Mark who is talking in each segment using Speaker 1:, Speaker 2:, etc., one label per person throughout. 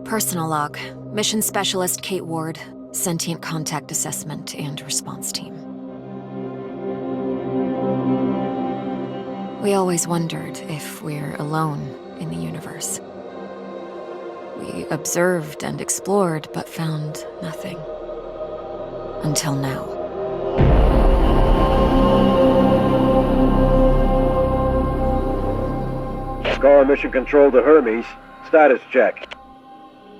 Speaker 1: Personal log. Mission Specialist Kate Ward. Sentient Contact Assessment and Response Team. We always wondered if we're alone in the universe. We observed and explored, but found nothing. Until now.
Speaker 2: Scar Mission Control to Hermes. Status check.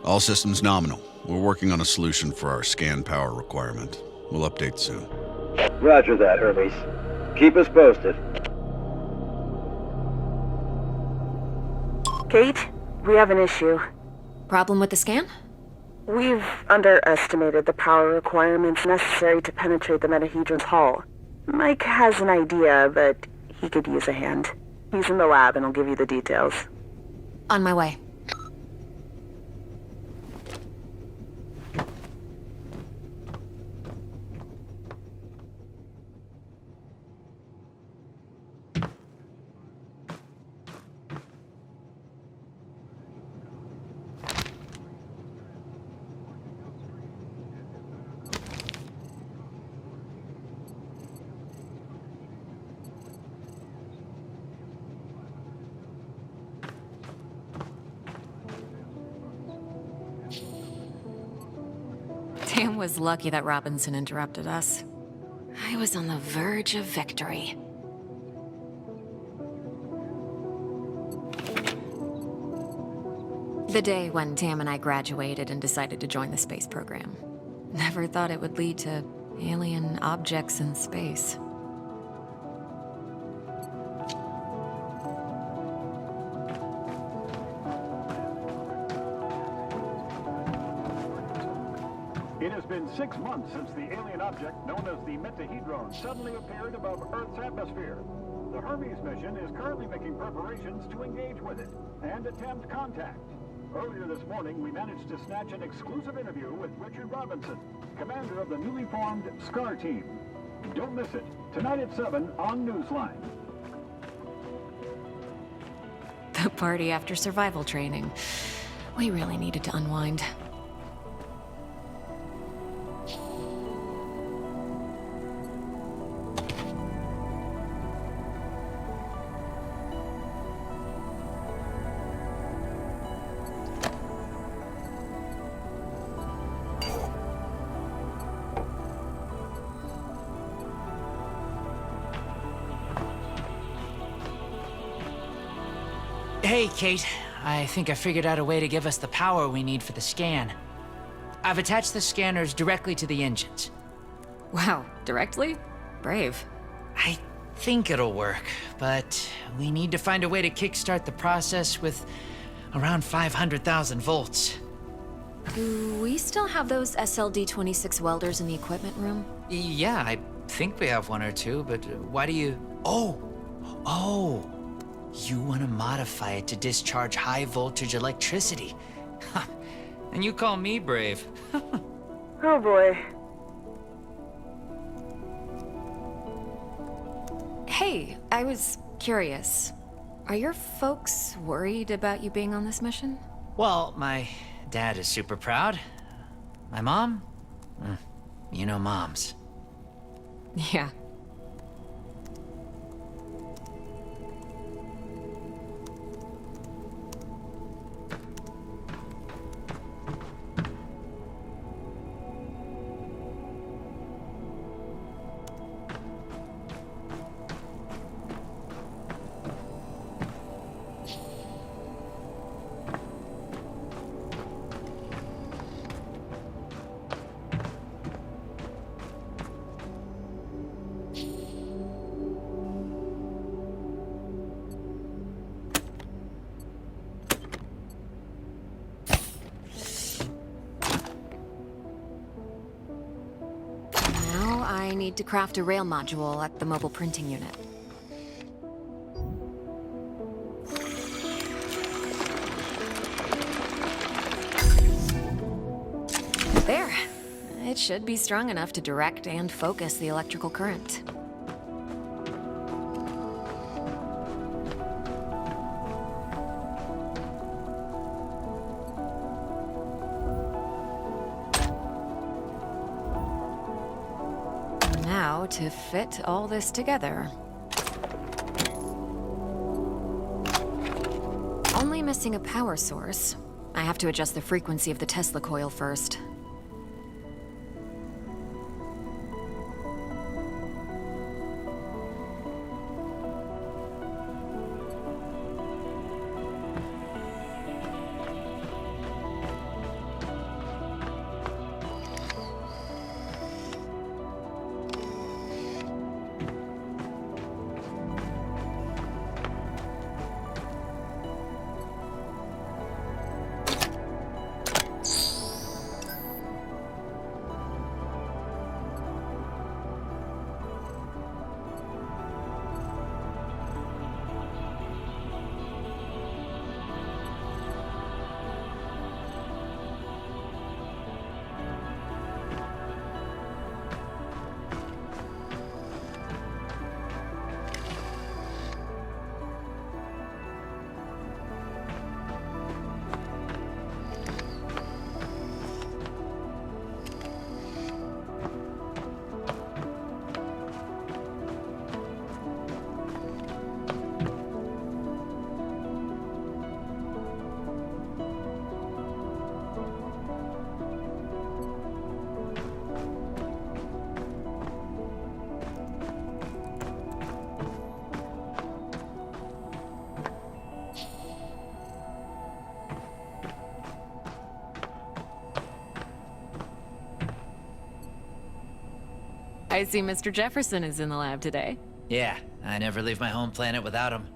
Speaker 3: All systems nominal. We're working on a solution for our scan power requirement. We'll update soon.
Speaker 2: Roger that, Hermes. Keep us posted.
Speaker 4: Kate, we have an issue.
Speaker 1: Problem with the scan?
Speaker 4: We've underestimated the power requirements necessary to penetrate the Metahedron's hull. Mike has an idea, but he could use a hand. He's in the lab and I'll give you the details.
Speaker 1: On my way. Tam was lucky that Robinson interrupted us. I was on the verge of victory. The day when Tam and I graduated and decided to join the space program. Never thought it would lead to alien objects in space.
Speaker 5: It has been 6 months since the alien object known as the Metahedron suddenly appeared above Earth's atmosphere. The Hermes mission is currently making preparations to engage with it and attempt contact. Earlier this morning, we managed to snatch an exclusive interview with Richard Robinson, commander of the newly formed SCAR team. Don't miss it. Tonight at 7 on Newsline.
Speaker 1: The party after survival training. We really needed to unwind.
Speaker 6: Hey, Kate. I think I figured out a way to give us the power we need for the scan. I've attached the scanners directly to the engines.
Speaker 1: Wow, directly? Brave.
Speaker 6: I think it'll work, but we need to find a way to kickstart the process with around 500,000 volts.
Speaker 1: Do we still have those SLD-26 welders in the equipment room?
Speaker 6: Yeah, I think we have one or two, but why do you... Oh! You want to modify it to discharge high-voltage electricity. And you call me brave.
Speaker 4: Oh boy.
Speaker 1: Hey, I was curious. Are your folks worried about you being on this mission?
Speaker 6: Well, my dad is super proud. My mom? You know moms.
Speaker 1: Yeah. I need to craft a rail module at the mobile printing unit. There. It should be strong enough to direct and focus the electrical current. how to fit all this together. Only missing a power source. I have to adjust the frequency of the Tesla coil first. I see Mr. Jefferson is in the lab today.
Speaker 6: Yeah, I never leave my home planet without him.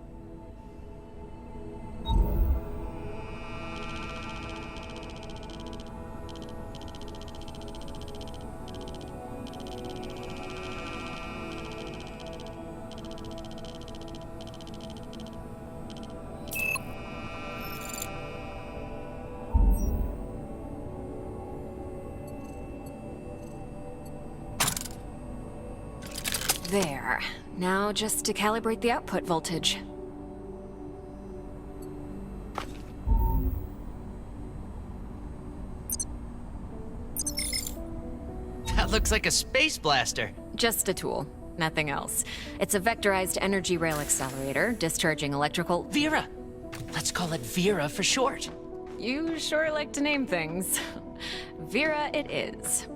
Speaker 1: There. Now just to calibrate the output voltage.
Speaker 6: That looks like a space blaster.
Speaker 1: Just a tool, nothing else. It's a vectorized energy rail accelerator, discharging electrical...
Speaker 6: Vera! Let's call it Vera for short.
Speaker 1: You sure like to name things. Vera it is.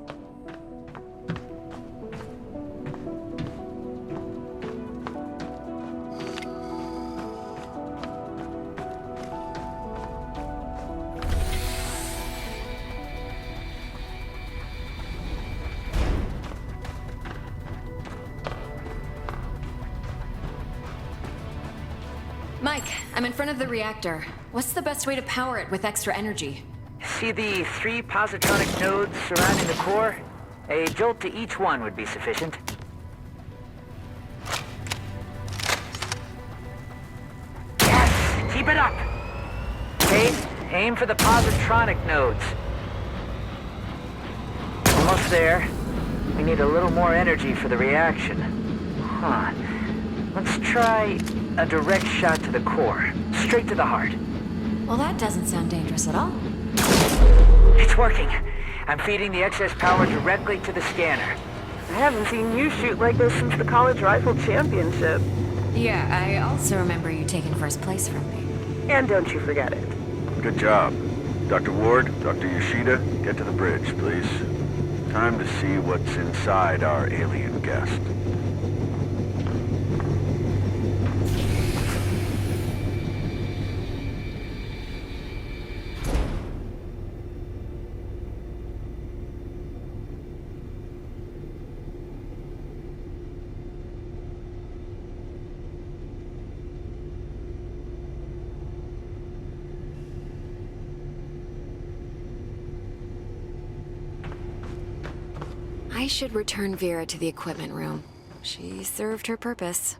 Speaker 1: Mike, I'm in front of the reactor. What's the best way to power it with extra energy?
Speaker 7: See the 3 positronic nodes surrounding the core? A jolt to each one would be sufficient. Yes! Keep it up! Okay, aim for the positronic nodes. Almost there. We need a little more energy for the reaction. Huh. Let's try a direct shot to the core. Straight to the heart.
Speaker 1: Well, that doesn't sound dangerous at all.
Speaker 7: It's working. I'm feeding the excess power directly to the scanner.
Speaker 4: I haven't seen you shoot like this since the college rifle championship.
Speaker 1: Yeah, I also remember you taking first place from me.
Speaker 4: And don't you forget it.
Speaker 2: Good job. Dr. Ward, Dr. Yoshida, get to the bridge, please. Time to see what's inside our alien guest.
Speaker 1: I should return Vera to the equipment room. She served her purpose.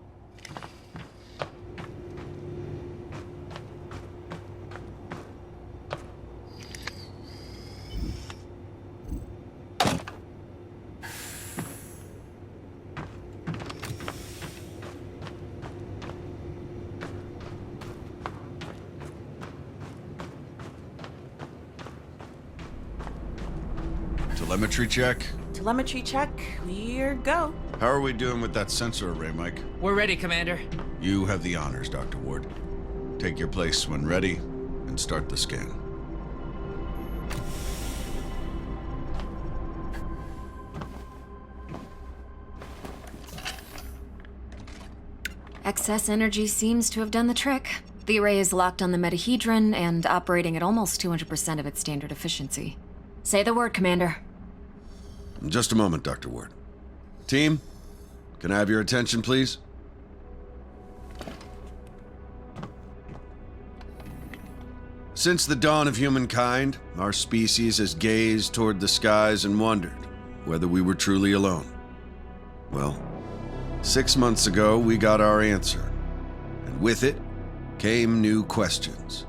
Speaker 3: Telemetry check.
Speaker 8: telemetry check. We're go.
Speaker 3: How are we doing with that sensor array, Mike?
Speaker 6: We're ready, Commander.
Speaker 3: You have the honors, Dr. Ward. Take your place when ready, and start the scan.
Speaker 1: Excess energy seems to have done the trick. The array is locked on the metahedron and operating at almost 200% of its standard efficiency. Say the word, Commander.
Speaker 3: Just a moment, Dr. Ward. Team, can I have your attention, please? Since the dawn of humankind, our species has gazed toward the skies and wondered whether we were truly alone. Well, 6 months ago, we got our answer. And with it came new questions.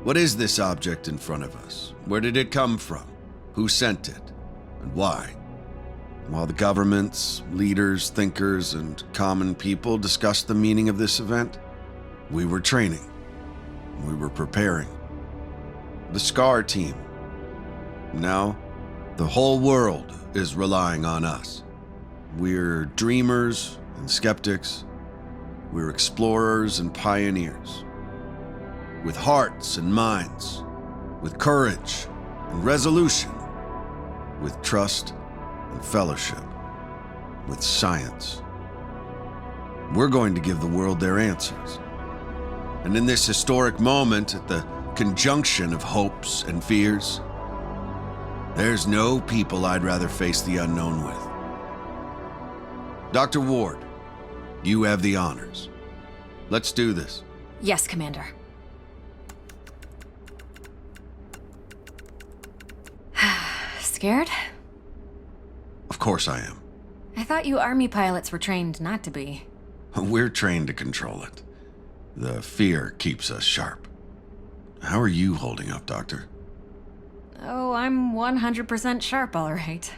Speaker 3: What is this object in front of us? Where did it come from? Who sent it? And why? While the governments, leaders, thinkers, and common people discussed the meaning of this event, we were training. We were preparing. The SCAR team. Now, the whole world is relying on us. We're dreamers and skeptics. We're explorers and pioneers. With hearts and minds. With courage and resolution. With trust and fellowship. With science. We're going to give the world their answers. And in this historic moment, at the conjunction of hopes and fears, there's no people I'd rather face the unknown with. Dr. Ward, you have the honors. Let's do this.
Speaker 1: Yes, Commander. Scared?
Speaker 3: Of course I am.
Speaker 1: I thought you Army pilots were trained not to be.
Speaker 3: We're trained to control it. The fear keeps us sharp. How are you holding up, Doctor?
Speaker 1: Oh, I'm 100% sharp, all right.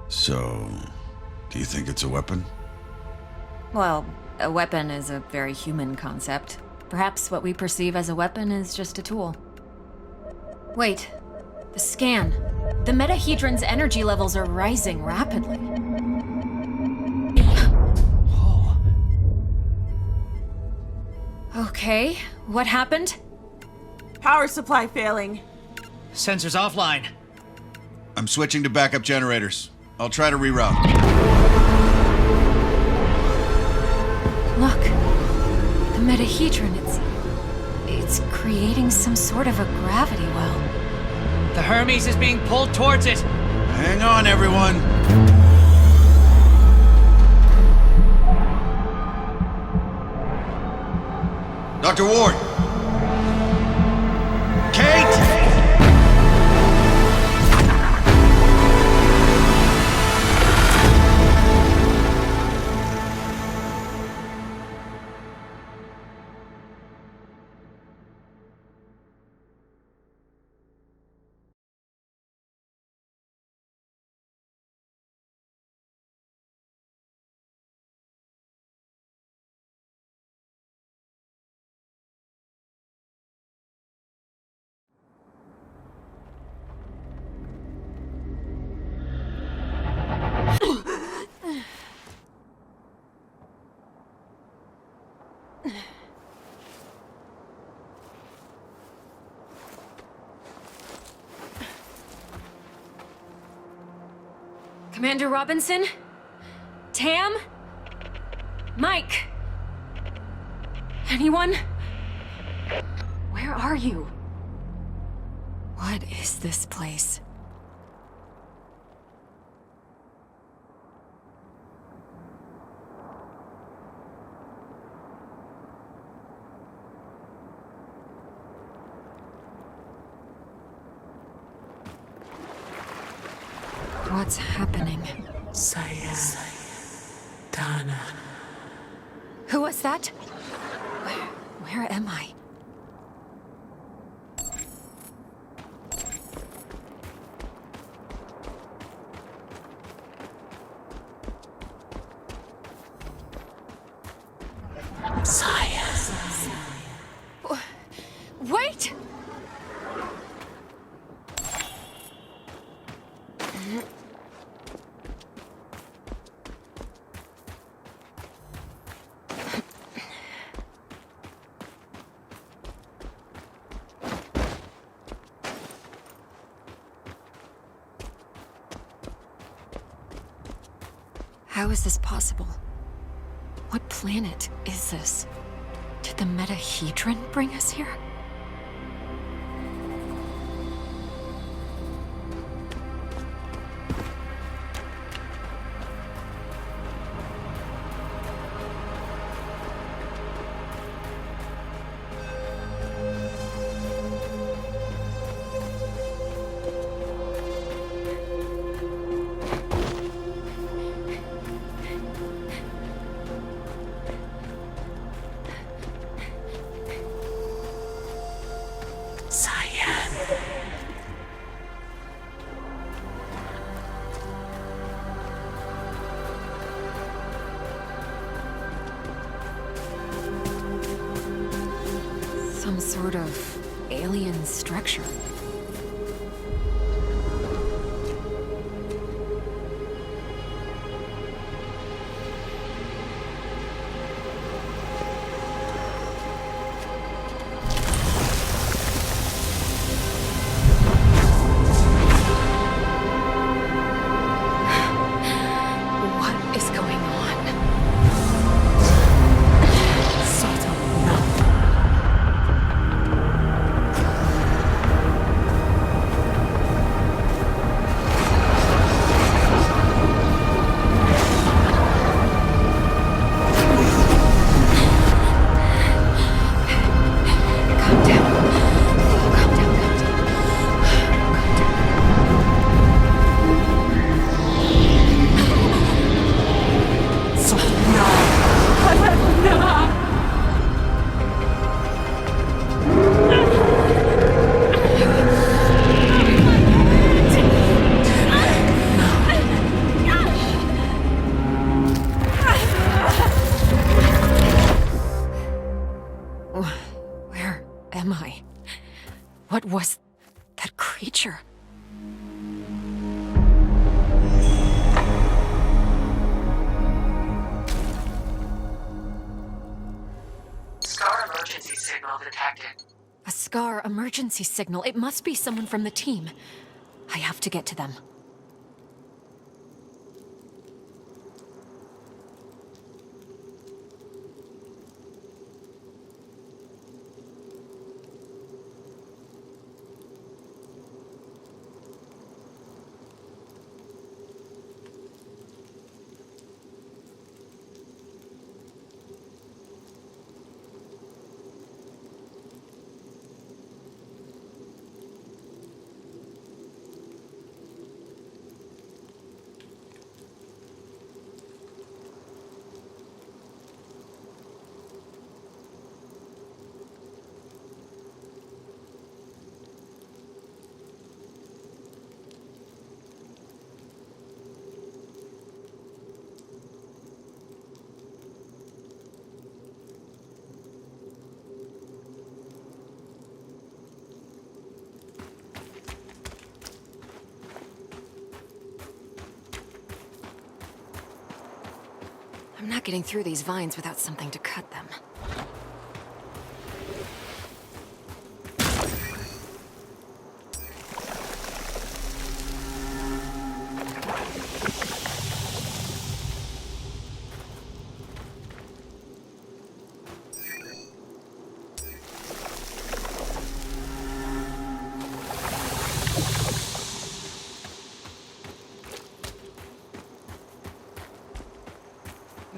Speaker 3: So, do you think it's a weapon?
Speaker 1: Well, a weapon is a very human concept. Perhaps what we perceive as a weapon is just a tool. Wait, the scan. The metahedron's energy levels are rising rapidly. Okay, what happened?
Speaker 8: Power supply failing.
Speaker 6: Sensors offline.
Speaker 3: I'm switching to backup generators. I'll try to reroute.
Speaker 1: Look, the metahedron, it's creating some sort of a gravity well.
Speaker 6: The Hermes is being pulled towards it.
Speaker 3: Hang on, everyone. Dr. Ward! Kate!
Speaker 1: Commander Robinson? Tam? Mike? Anyone? Where are you? What is this place? What's happening?
Speaker 8: Dana.
Speaker 1: Who was that? Where am I? Wait! How is this possible? What planet is this? Did the Metahedron bring us here? Some sort of alien structure. What is going on? Calm down. Calm down, calm down. Where am I? What was that creature?
Speaker 9: Scar emergency signal detected.
Speaker 1: A Scar emergency signal. It must be someone from the team. I have to get to them. I'm not getting through these vines without something to cut them.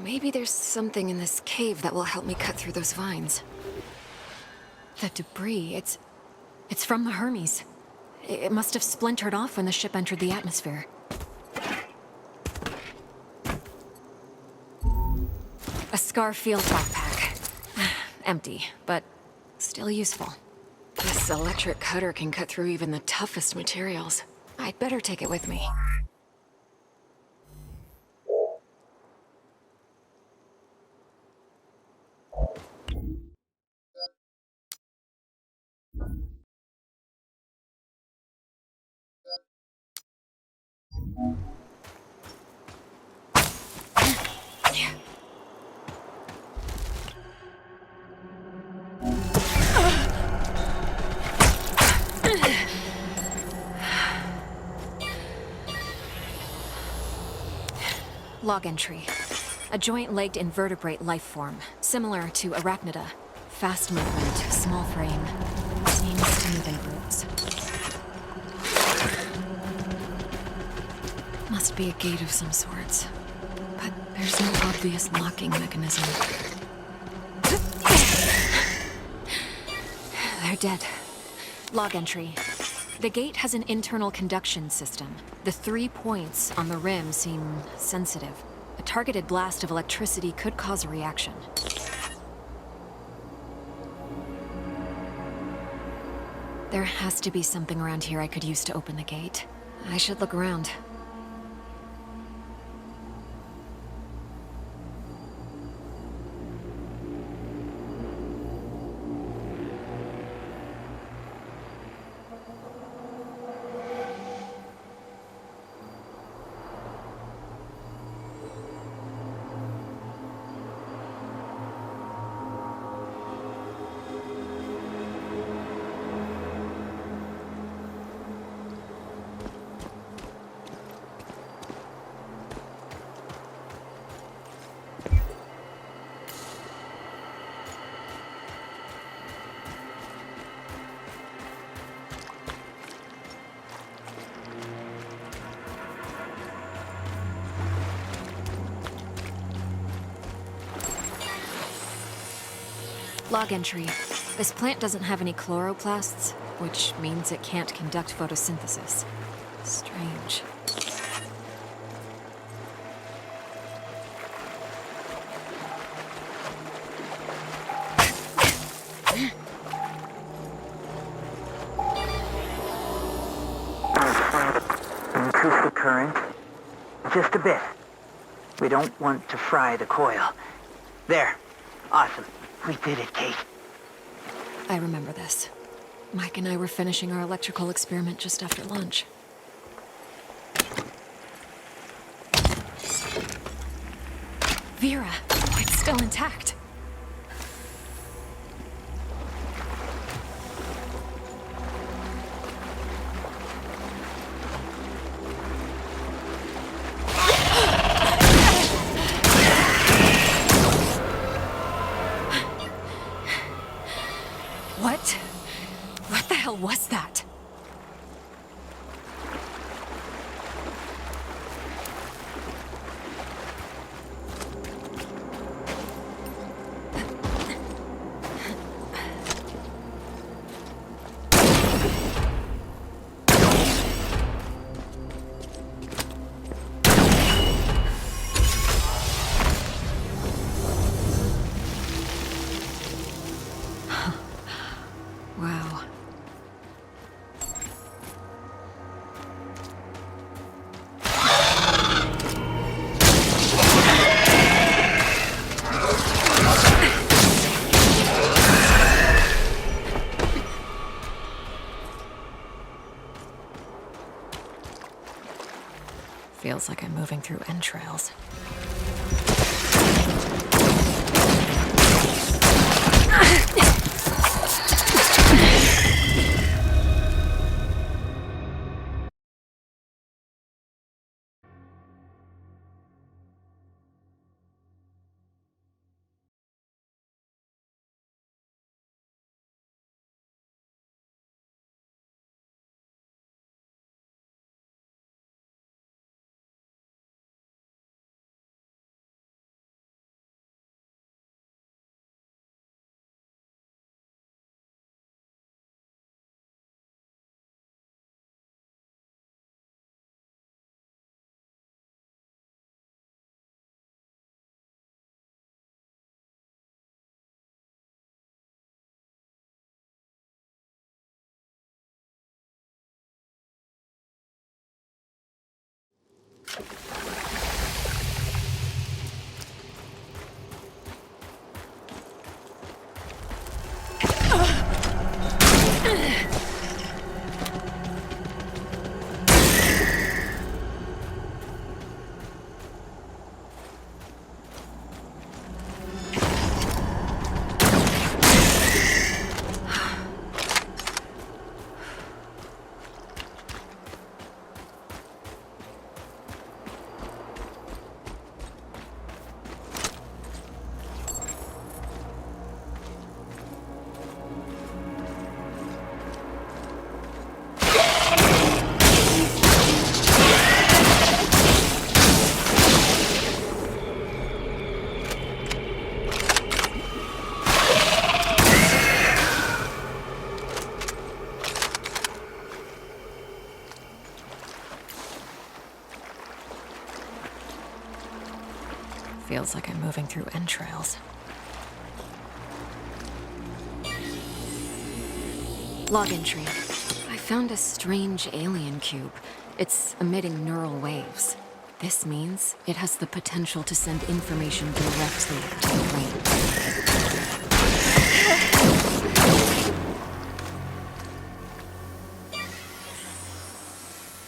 Speaker 1: Maybe there's something in this cave that will help me cut through those vines. The debris, it's from the Hermes. It must have splintered off when the ship entered the atmosphere. A Scar field backpack. Empty, but still useful. This electric cutter can cut through even the toughest materials. I'd better take it with me. Log entry. A joint-legged invertebrate life form, similar to Arachnida. Fast movement, small frame. Seems to move in groups. Must be a gate of some sorts. But there's no obvious locking mechanism. They're dead. Log entry. The gate has an internal conduction system. The 3 points on the rim seem sensitive. A targeted blast of electricity could cause a reaction. There has to be something around here I could use to open the gate. I should look around. Log entry. This plant doesn't have any chloroplasts, which means it can't conduct photosynthesis. Strange.
Speaker 7: Increase the current. Just a bit. We don't want to fry the coil. There. Awesome. We did it, Kate.
Speaker 1: I remember this. Mike and I were finishing our electrical experiment just after lunch. Vera, it's still intact. What the hell was that? Wow. Feels like I'm moving through entrails. Feels like I'm moving through entrails. Log entry. I found a strange alien cube. It's emitting neural waves. This means it has the potential to send information directly to the brain.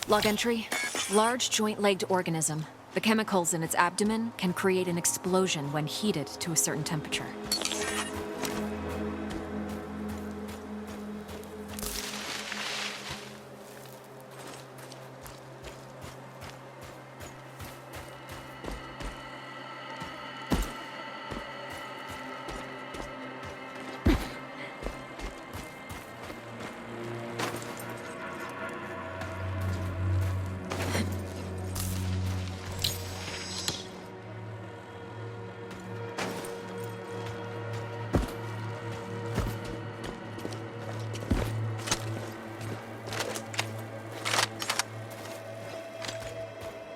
Speaker 1: Log entry. Large joint-legged organism. The chemicals in its abdomen can create an explosion when heated to a certain temperature.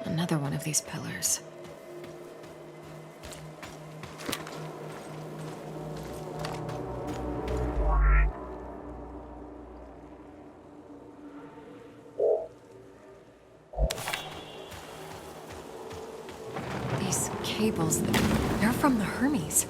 Speaker 1: Another one of these pillars. These cables, they're from the Hermes.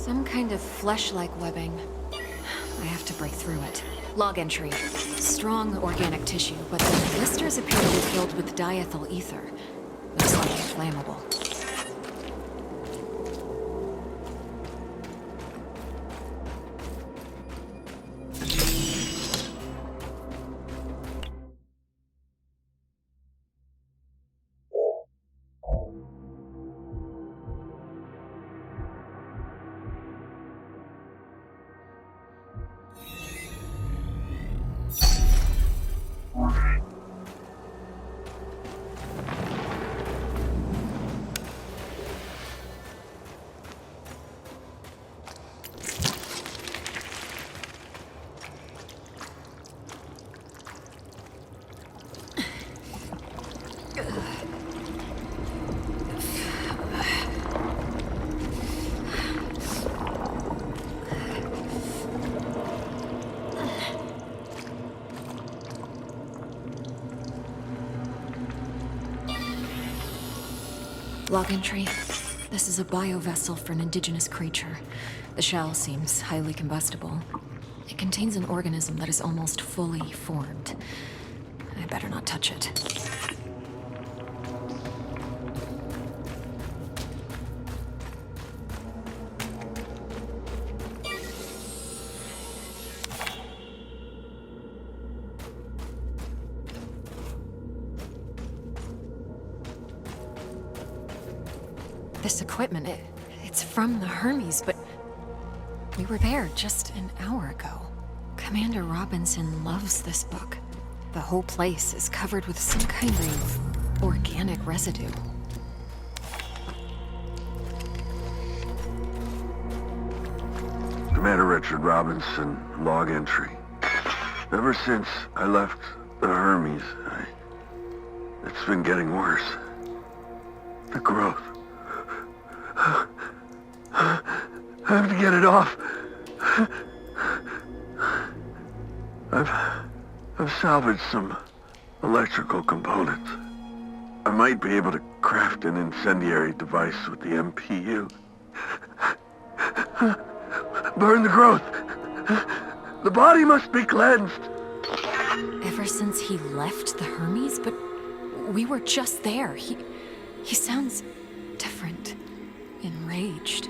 Speaker 1: Some kind of flesh-like webbing. I have to break through it. Log entry. Strong organic tissue, but the blisters appear to be filled with diethyl ether. Looks like flammable. Log entry. This is a biovessel for an indigenous creature. The shell seems highly combustible. It contains an organism that is almost fully formed. I better not touch it. This equipment, it's from the Hermes, but we were there just an hour ago. Commander Robinson loves this book. The whole place is covered with some kind of organic residue.
Speaker 2: Commander Richard Robinson, log entry. Ever since I left the Hermes, it's been getting worse. The growth. I have to get it off. I've salvaged some electrical components. I might be able to craft an incendiary device with the MPU. Burn the growth. The body must be cleansed.
Speaker 1: Ever since he left the Hermes, but we were just there. He sounds different, enraged.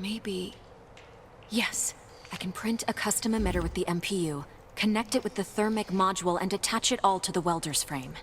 Speaker 1: Maybe... Yes, I can print a custom emitter with the MPU, connect it with the thermic module, and attach it all to the welder's frame.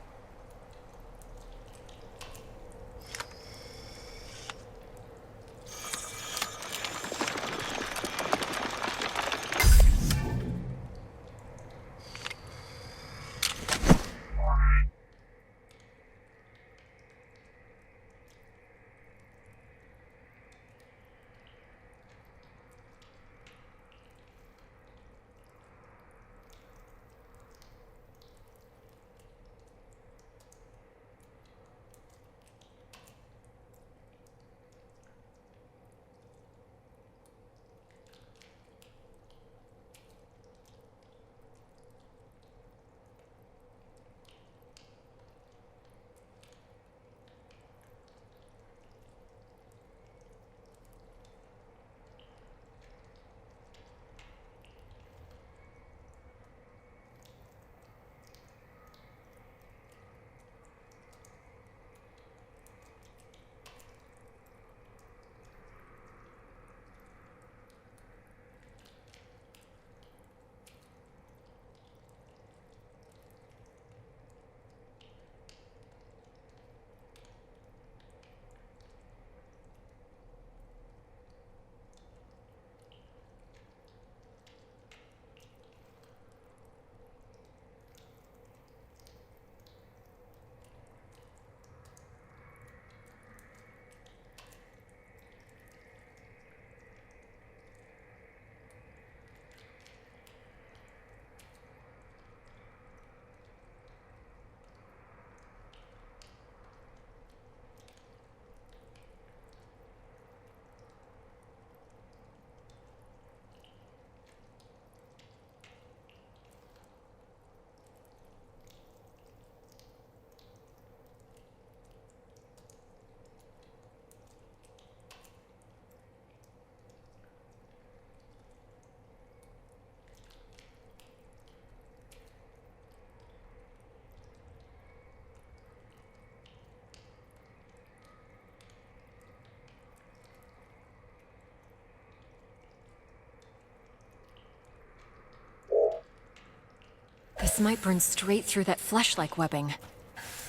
Speaker 1: This might burn straight through that flesh-like webbing.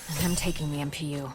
Speaker 1: And I'm taking the MPU.